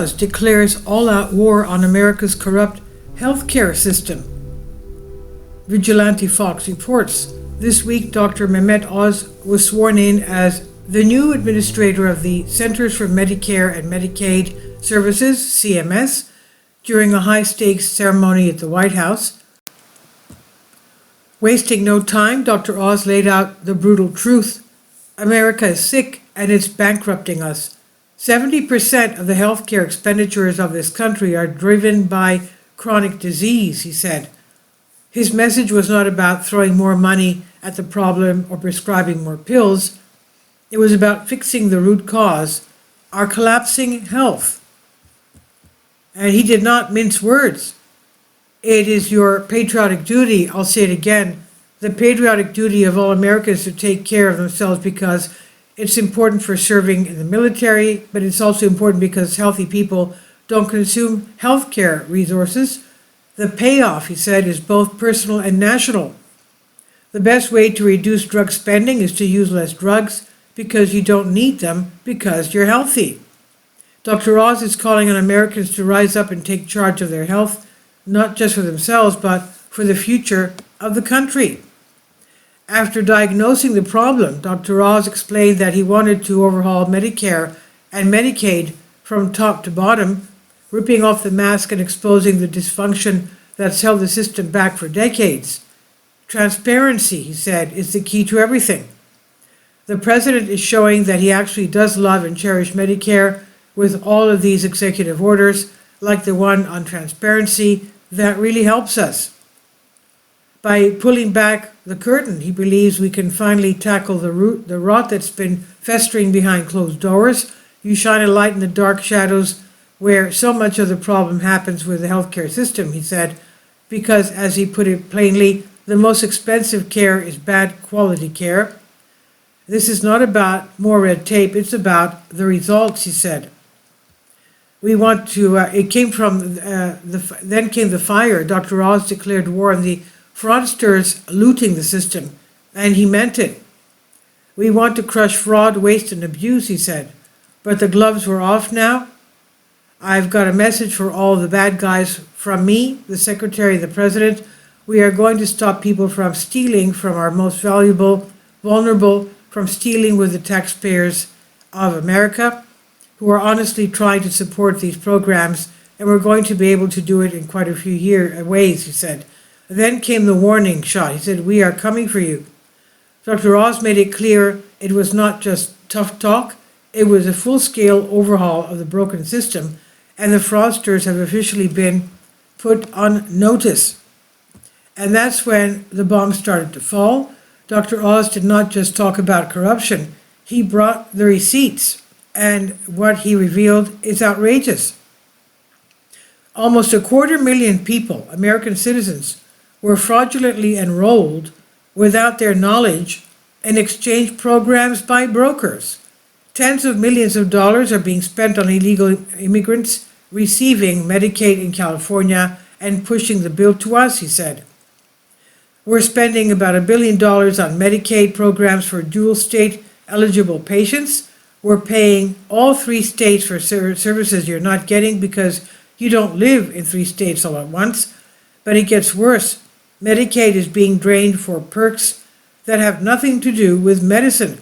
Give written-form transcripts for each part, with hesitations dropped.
Oz declares all-out war on America's corrupt healthcare system. Vigilante Fox reports. This week, Dr. Mehmet Oz was sworn in as the new administrator of the Centers for Medicare and Medicaid Services, CMS, during a high-stakes ceremony at the White House. Wasting no time, Dr. Oz laid out the brutal truth. America is sick and it's bankrupting us. 70% of the healthcare expenditures of this country are driven by chronic disease, he said. His message was not about throwing more money at the problem or prescribing more pills. It was about fixing the root cause, our collapsing health. And he did not mince words. It is your patriotic duty, I'll say it again, the patriotic duty of all Americans to take care of themselves because it's important for serving in the military, but it's also important because healthy people don't consume healthcare resources. The payoff, he said, is both personal and national. The best way to reduce drug spending is to use less drugs because you don't need them because you're healthy. Dr. Oz is calling on Americans to rise up and take charge of their health, not just for themselves, but for the future of the country. After diagnosing the problem, Dr. Oz explained that he wanted to overhaul Medicare and Medicaid from top to bottom, ripping off the mask and exposing the dysfunction that's held the system back for decades. Transparency, he said, is the key to everything. The president is showing that he actually does love and cherish Medicare with all of these executive orders, like the one on transparency, that really helps us. By pulling back the curtain, he believes we can finally tackle the rot that's been festering behind closed doors. You shine a light in the dark shadows where so much of the problem happens with the healthcare system, he said, because, as he put it plainly, the most expensive care is bad quality care. This is not about more red tape, it's about the results, he said. We want to, then came the fire. Dr. Oz declared war on the fraudsters looting the system, and he meant it. We want to crush fraud, waste, and abuse, he said. But the gloves were off now. I've got a message for all the bad guys from me, the Secretary, the President. We are going to stop people from stealing from our most valuable, vulnerable, from stealing with the taxpayers of America, who are honestly trying to support these programs, and we're going to be able to do it in quite a few ways, he said. Then came the warning shot. He said, we are coming for you. Dr. Oz made it clear it was not just tough talk, it was a full-scale overhaul of the broken system, and the fraudsters have officially been put on notice. And that's when the bomb started to fall. Dr. Oz did not just talk about corruption, he brought the receipts, and what he revealed is outrageous. Almost 250,000 people, American citizens, were fraudulently enrolled without their knowledge in exchange programs by brokers. Tens of millions of dollars are being spent on illegal immigrants receiving Medicaid in California and pushing the bill to us, he said. We're spending about $1 billion on Medicaid programs for dual state eligible patients. We're paying all 3 states for services you're not getting because you don't live in 3 states all at once. But it gets worse. Medicaid is being drained for perks that have nothing to do with medicine.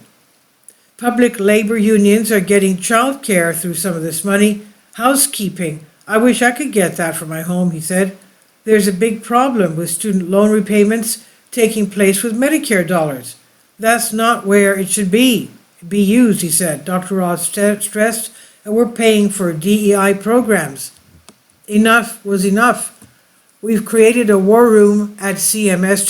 Public labor unions are getting child care through some of this money. Housekeeping. I wish I could get that for my home, he said. There's a big problem with student loan repayments taking place with Medicare dollars. That's not where it should be used, he said. Dr. Oz stressed, and we're paying for DEI programs. Enough was enough. We've created a war room at CMS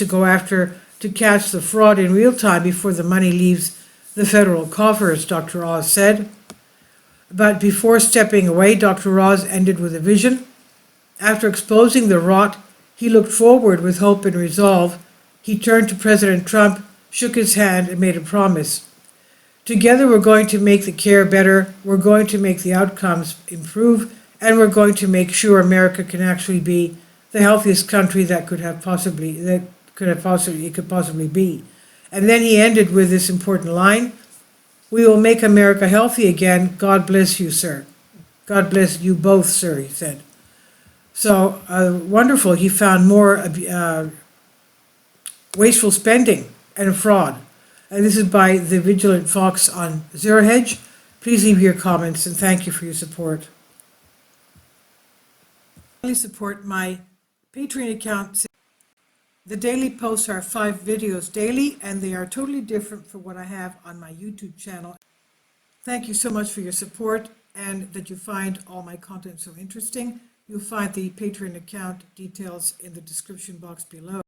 to catch the fraud in real time before the money leaves the federal coffers, Dr. Oz said. But before stepping away, Dr. Oz ended with a vision. After exposing the rot, he looked forward with hope and resolve. He turned to President Trump, shook his hand, and made a promise. Together we're going to make the care better, we're going to make the outcomes improve, and we're going to make sure America can actually be the healthiest country that it could possibly be. And then he ended with this important line, we will make America healthy again. God bless you, sir. God bless you both, sir, he said. So wonderful. He found more wasteful spending and fraud. And this is by the Vigilant Fox on Zero Hedge. Please leave your comments and thank you for your support. Please support my Patreon account. The daily posts are 5 videos daily, and they are totally different from what I have on my YouTube channel. Thank you so much for your support and that you find all my content so interesting. You'll find the Patreon account details in the description box below.